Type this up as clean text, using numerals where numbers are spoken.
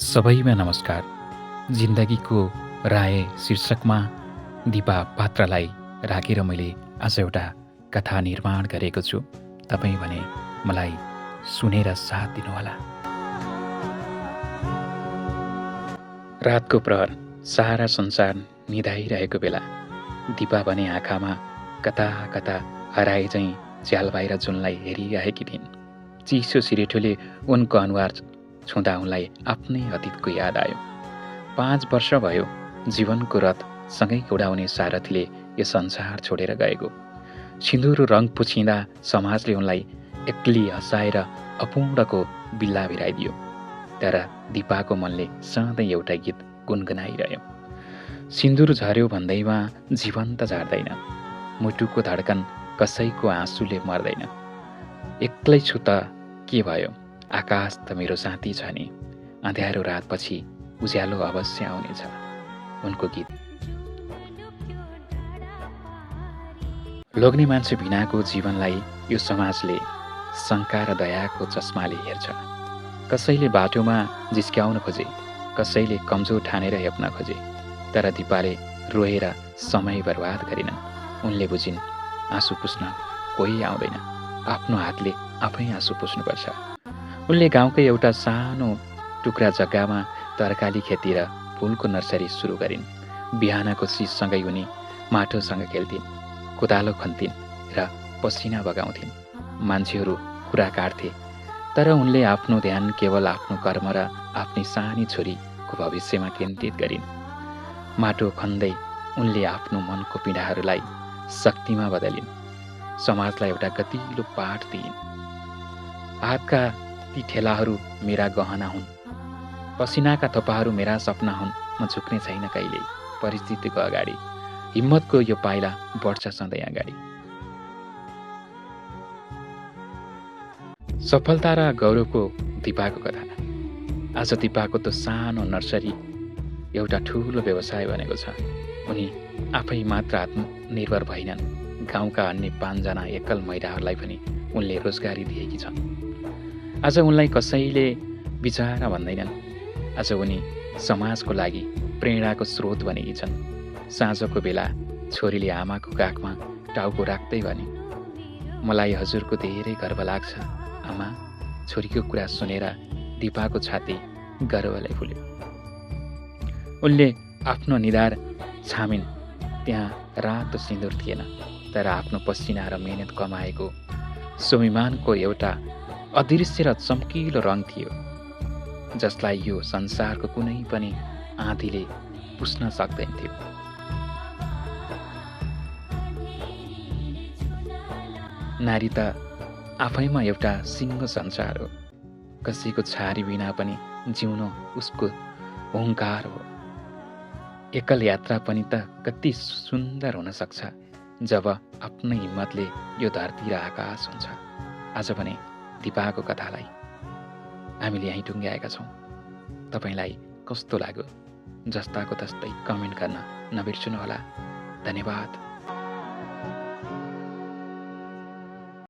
सबैमा नमस्कार। जिन्दगीको राय शीर्षकमा दिपा पात्रलाई राखेर मैले आज एउटा कथा निर्माण गरेको छु। तपाईँ भने मलाई सुनेर साथ दिनुहोला। रातको प्रहर सारा संसार निधाइरहेको बेला दिपा भने आँखामा कता कता हराए चाहिँ झ्याल बाहिर जुनलाई हेरिरहेकी थिइन्। चिसो सिरेटोले उनको अनुहार छुँदा उनलाई आफ्नै अतीतको याद आयो। 5 वर्ष भयो जीवनको रथ सँगै उडाउने सारथीले यो संसार छोडेर गएको। सिन्दुर रङ पुछिँदा समाजले उनलाई एक्लै हँसाएर अपूर्णको बिल्ला भिराइदियो। तर दिपाको मनले सधैँ एउटा गीत गुनगुनाइरह्यो। सिन्दुर झर्यो भन्दैमा जीवन त झार्दैन, मुटुको धड्कन कसैको आँसुले मर्दैन। एक्लै छु त के भयो, आकाश त मेरो साथी छ नि, अँध्यारो रातपछि उज्यालो अवश्य आउनेछ। उनको गीत। लोग्ने मान्छे बिनाको जीवनलाई यो समाजले शङ्का र दयाको चस्माले हेर्छ। कसैले बाटोमा जिस्क्याउन खोजे, कसैले कमजोर ठानेर हेप्न खोजे। तर दिपाले रोएर समय बर्बाद गरिनन्। उनले बुझिन् आँसु पुस्न कोही आउँदैन, आफ्नो हातले आफै आँसु पुस्नुपर्छ। उनले गाउँकै एउटा सानो टुक्रा जग्गामा तरकारी खेती र फुलको नर्सरी सुरु गरिन्। बिहानको चिससँगै उनी माटोसँग खेल्थिन्, कोदालो खन्थिन् र पसिना बगाउँथिन्। मान्छेहरू कुरा काट्थे, तर उनले आफ्नो ध्यान केवल आफ्नो कर्म र आफ्नी सानी छोरीको भविष्यमा केन्द्रित गरिन्। माटो खन्दै उनले आफ्नो मनको पीडाहरूलाई शक्तिमा बदलिन्, समाजलाई एउटा गतिलो पाठ दिइन्। हातका ती ठेलाहरू मेरा गहना हुन्, पसिनाका थोपाहरू मेरा सपना हुन्। म झुक्ने छैन कहिल्यै परिस्थितिको अगाडि, हिम्मतको यो पाइला बढ्छ सधैँ अगाडि। सफलता र गौरवको दिपाको कथा। आज दिपाको त्यो सानो नर्सरी एउटा ठुलो व्यवसाय बनेको छ। उनी आफै मात्र आत्मनिर्भर भएनन्, गाउँका अन्य 5 जना एकल महिलाहरूलाई पनि उनले रोजगारी दिएकी छन्। आज उनलाई कसैले बिचारा भन्दैनन्। आज उनी समाजको लागि प्रेरणाको स्रोत बनेकी छन्। साँझको बेला छोरीले आमाको काखमा टाउको राख्दै भने, मलाई हजुरको धेरै गर्व लाग्छ आमा। छोरीको कुरा सुनेर दिपाको छाती गर्वले फुल्यो। उनले आफ्नो निधार छामिन्। त्यहाँ रातो सिन्दुर थिएन, तर आफ्नो पसिना र मेहनत कमाएको स्वाभिमानको एउटा अदृश्य र चम्किलो रङ थियो, जसलाई यो संसारको कुनै पनि आँधीले पुस्न सक्दैन थियो। नारी त आफैमा एउटा सिङ्गो संसार हो। कसैको छारी बिना पनि जिउन उसको हुङ्कार हो। एकल यात्रा पनि त कति सुन्दर हुन सक्छ जब आफ्नै हिम्मतले यो धरती र आकाश हुन्छ। आज भने दिपाको कथालाई हामीले यहीँ टुङ्ग्याएका छौँ। तपाईँलाई कस्तो लाग्यो जस्ताको तस्तै कमेन्ट गर्न नबिर्सनुहोला। धन्यवाद।